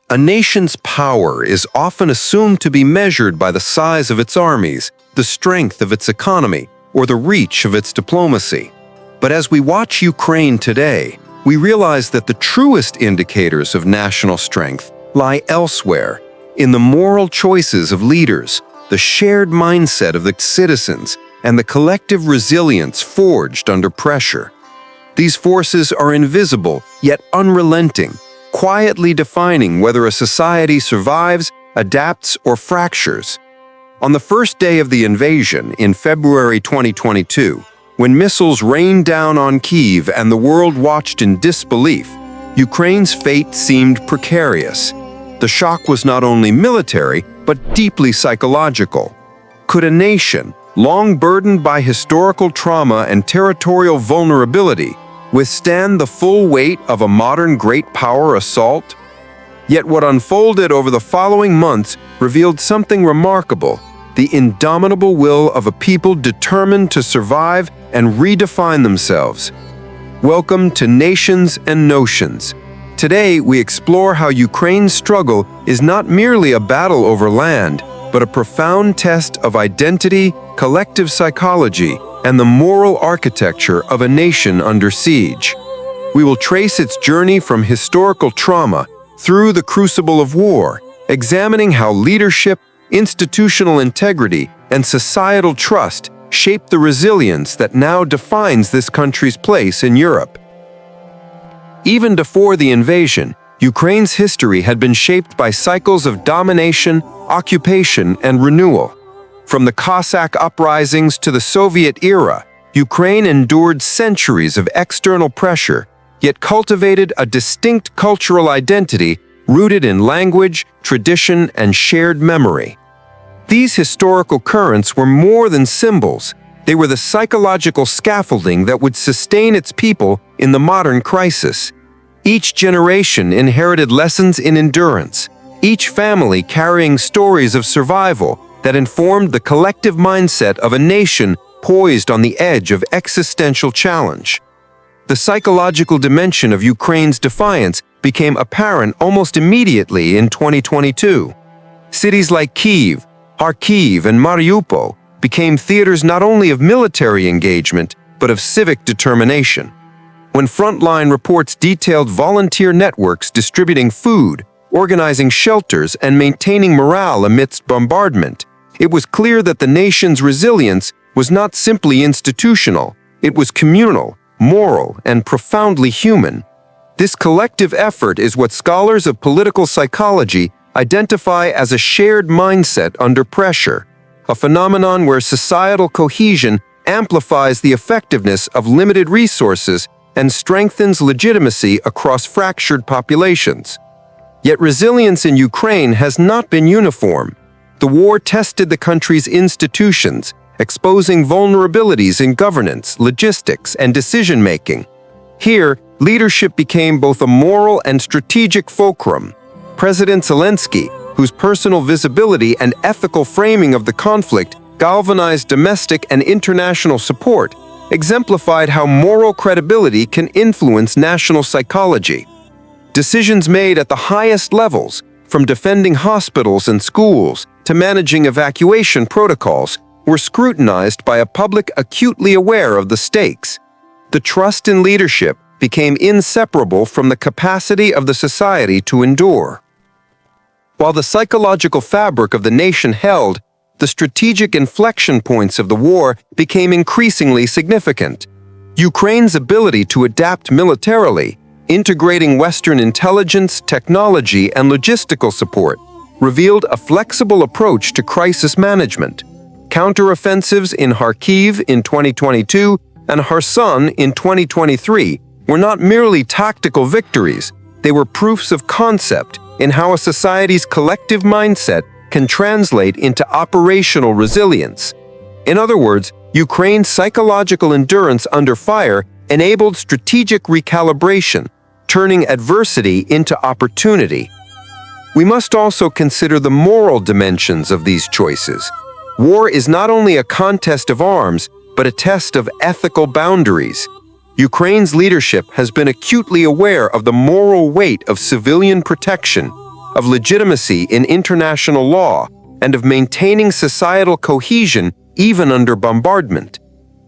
A nation's power is often assumed to be measured by the size of its armies, the strength of its economy, or the reach of its diplomacy. But as we watch Ukraine today, we realize that the truest indicators of national strength lie elsewhere, in the moral choices of leaders, the shared mindset of the citizens, and the collective resilience forged under pressure. These forces are invisible, yet unrelenting, quietly defining whether a society survives, adapts, or fractures. On the first day of the invasion in February 2022, when missiles rained down on Kyiv and the world watched in disbelief, Ukraine's fate seemed precarious. The shock was not only military, but deeply psychological. Could a nation, long burdened by historical trauma and territorial vulnerability, withstand the full weight of a modern great power assault? Yet what unfolded over the following months revealed something remarkable: the indomitable will of a people determined to survive and redefine themselves. Welcome to Nations and Notions. Today, we explore how Ukraine's struggle is not merely a battle over land, but a profound test of identity, collective psychology, and the moral architecture of a nation under siege. We will trace its journey from historical trauma through the crucible of war, examining how leadership, institutional integrity, and societal trust shape the resilience that now defines this country's place in Europe. Even before the invasion, Ukraine's history had been shaped by cycles of domination, occupation, and renewal. From the Cossack uprisings to the Soviet era, Ukraine endured centuries of external pressure, yet cultivated a distinct cultural identity rooted in language, tradition, and shared memory. These historical currents were more than symbols. They were the psychological scaffolding that would sustain its people in the modern crisis. Each generation inherited lessons in endurance, each family carrying stories of survival that informed the collective mindset of a nation poised on the edge of existential challenge. The psychological dimension of Ukraine's defiance became apparent almost immediately in 2022. Cities like Kyiv, Kharkiv, and Mariupol became theaters not only of military engagement, but of civic determination. When frontline reports detailed volunteer networks distributing food, organizing shelters, and maintaining morale amidst bombardment, it was clear that the nation's resilience was not simply institutional, it was communal, moral, and profoundly human. This collective effort is what scholars of political psychology identify as a shared mindset under pressure, a phenomenon where societal cohesion amplifies the effectiveness of limited resources and strengthens legitimacy across fractured populations. Yet resilience in Ukraine has not been uniform. The war tested the country's institutions, exposing vulnerabilities in governance, logistics, and decision-making. Here, leadership became both a moral and strategic fulcrum. President Zelensky, whose personal visibility and ethical framing of the conflict galvanized domestic and international support, exemplified how moral credibility can influence national psychology. Decisions made at the highest levels, from defending hospitals and schools to managing evacuation protocols, were scrutinized by a public acutely aware of the stakes. The trust in leadership became inseparable from the capacity of the society to endure. While the psychological fabric of the nation held, the strategic inflection points of the war became increasingly significant. Ukraine's ability to adapt militarily, integrating Western intelligence, technology, and logistical support, revealed a flexible approach to crisis management. Counteroffensives in Kharkiv in 2022 and Kherson in 2023 were not merely tactical victories, they were proofs of concept in how a society's collective mindset can translate into operational resilience. In other words, Ukraine's psychological endurance under fire enabled strategic recalibration, turning adversity into opportunity. We must also consider the moral dimensions of these choices. War is not only a contest of arms, but a test of ethical boundaries. Ukraine's leadership has been acutely aware of the moral weight of civilian protection, of legitimacy in international law, and of maintaining societal cohesion even under bombardment.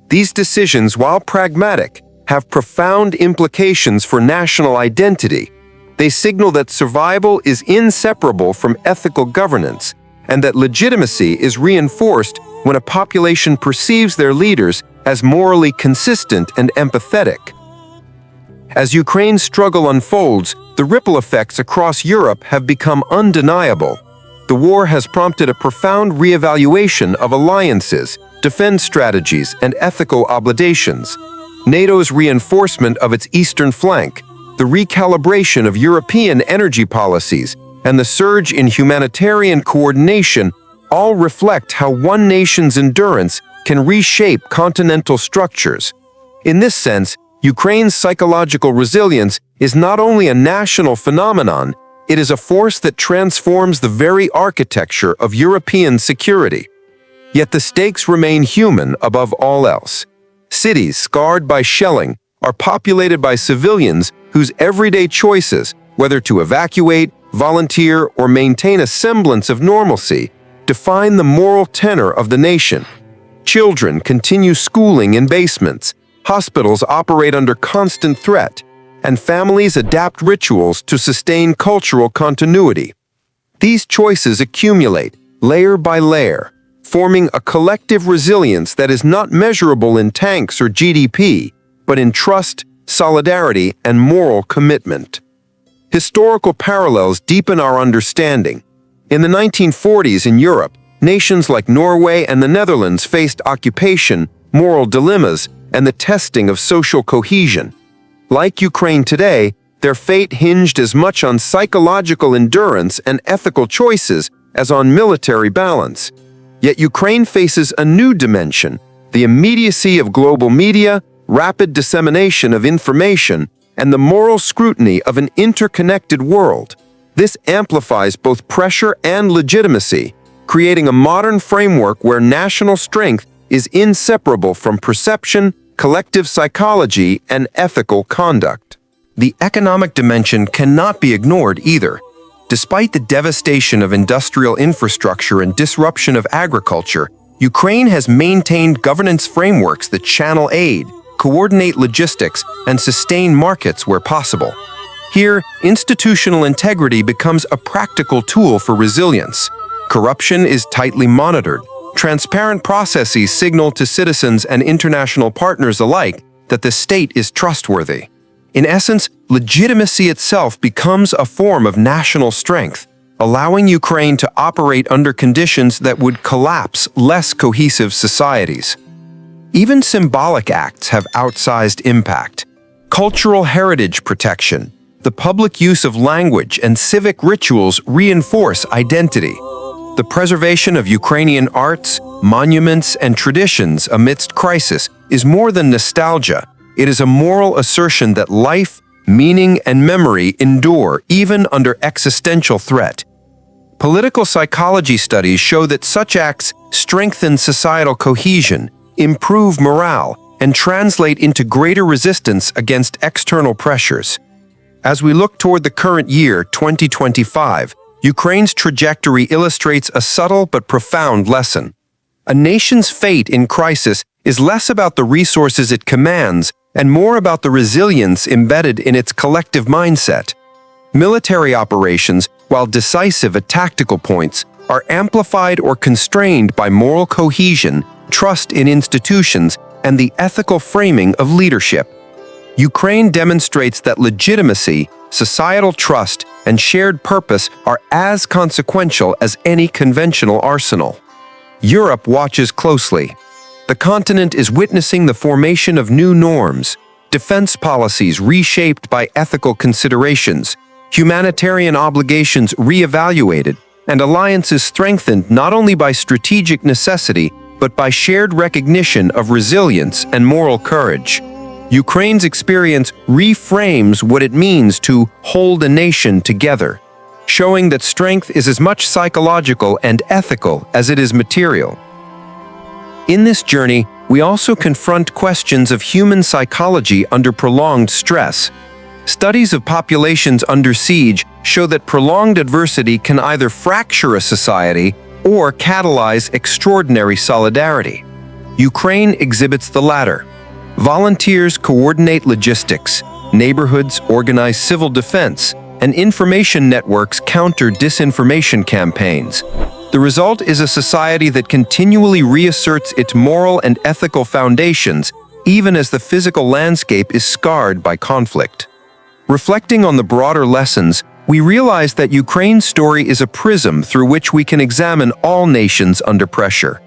These decisions, while pragmatic, have profound implications for national identity. They signal that survival is inseparable from ethical governance, and that legitimacy is reinforced when a population perceives their leaders as morally consistent and empathetic. As Ukraine's struggle unfolds, the ripple effects across Europe have become undeniable. The war has prompted a profound reevaluation of alliances, defense strategies, and ethical obligations. NATO's reinforcement of its eastern flank, the recalibration of European energy policies, and the surge in humanitarian coordination all reflect how one nation's endurance can reshape continental structures. In this sense, Ukraine's psychological resilience is not only a national phenomenon, it is a force that transforms the very architecture of European security. Yet the stakes remain human above all else. Cities scarred by shelling are populated by civilians whose everyday choices, whether to evacuate, volunteer, or maintain a semblance of normalcy, define the moral tenor of the nation. Children continue schooling in basements, hospitals operate under constant threat, and families adapt rituals to sustain cultural continuity. These choices accumulate, layer by layer, forming a collective resilience that is not measurable in tanks or GDP, but in trust, solidarity, and moral commitment. Historical parallels deepen our understanding. In the 1940s in Europe, nations like Norway and the Netherlands faced occupation, moral dilemmas, and the testing of social cohesion. Like Ukraine today, their fate hinged as much on psychological endurance and ethical choices as on military balance. Yet Ukraine faces a new dimension: the immediacy of global media, rapid dissemination of information, and the moral scrutiny of an interconnected world. This amplifies both pressure and legitimacy, creating a modern framework where national strength is inseparable from perception, collective psychology, and ethical conduct. The economic dimension cannot be ignored either. Despite the devastation of industrial infrastructure and disruption of agriculture, Ukraine has maintained governance frameworks that channel aid, coordinate logistics, and sustain markets where possible. Here, institutional integrity becomes a practical tool for resilience. Corruption is tightly monitored. Transparent processes signal to citizens and international partners alike that the state is trustworthy. In essence, legitimacy itself becomes a form of national strength, allowing Ukraine to operate under conditions that would collapse less cohesive societies. Even symbolic acts have outsized impact. Cultural heritage protection, the public use of language, and civic rituals reinforce identity. The preservation of Ukrainian arts, monuments, and traditions amidst crisis is more than nostalgia. It is a moral assertion that life, meaning, and memory endure even under existential threat. Political psychology studies show that such acts strengthen societal cohesion, improve morale, and translate into greater resistance against external pressures. As we look toward the current year, 2025, Ukraine's trajectory illustrates a subtle but profound lesson. A nation's fate in crisis is less about the resources it commands and more about the resilience embedded in its collective mindset. Military operations, while decisive at tactical points, are amplified or constrained by moral cohesion, trust in institutions, and the ethical framing of leadership. Ukraine demonstrates that legitimacy, societal trust, and shared purpose are as consequential as any conventional arsenal. Europe watches closely. The continent is witnessing the formation of new norms, defense policies reshaped by ethical considerations, humanitarian obligations reevaluated, and alliances strengthened not only by strategic necessity, but by shared recognition of resilience and moral courage. Ukraine's experience reframes what it means to hold a nation together, showing that strength is as much psychological and ethical as it is material. In this journey, we also confront questions of human psychology under prolonged stress. Studies of populations under siege show that prolonged adversity can either fracture a society or catalyze extraordinary solidarity. Ukraine exhibits the latter. Volunteers coordinate logistics, neighborhoods organize civil defense, and information networks counter disinformation campaigns. The result is a society that continually reasserts its moral and ethical foundations, even as the physical landscape is scarred by conflict. Reflecting on the broader lessons, we realize that Ukraine's story is a prism through which we can examine all nations under pressure.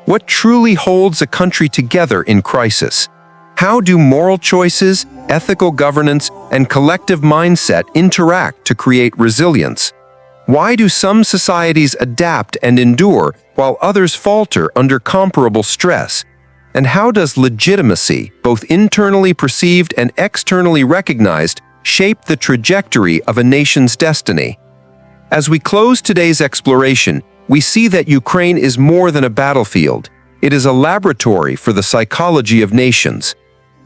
What truly holds a country together in crisis? How do moral choices, ethical governance, and collective mindset interact to create resilience? Why do some societies adapt and endure while others falter under comparable stress? And how does legitimacy, both internally perceived and externally recognized, shape the trajectory of a nation's destiny? As we close today's exploration, we see that Ukraine is more than a battlefield. It is a laboratory for the psychology of nations.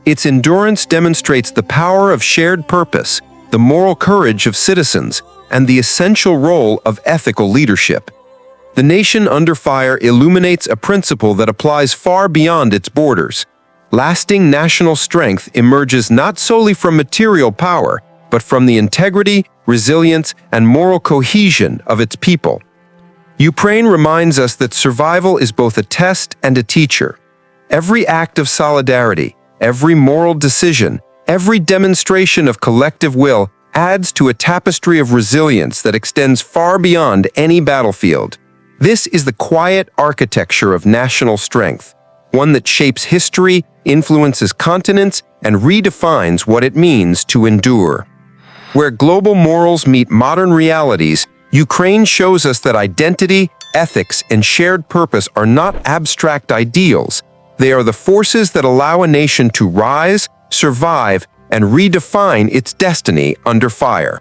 Its endurance demonstrates the power of shared purpose, the moral courage of citizens, and the essential role of ethical leadership. The nation under fire illuminates a principle that applies far beyond its borders. Lasting national strength emerges not solely from material power, but from the integrity, resilience, and moral cohesion of its people. Ukraine reminds us that survival is both a test and a teacher. Every act of solidarity, every moral decision, every demonstration of collective will adds to a tapestry of resilience that extends far beyond any battlefield. This is the quiet architecture of national strength, one that shapes history, influences continents, and redefines what it means to endure. Where global morals meet modern realities, Ukraine shows us that identity, ethics, and shared purpose are not abstract ideals. They are the forces that allow a nation to rise, survive, and redefine its destiny under fire.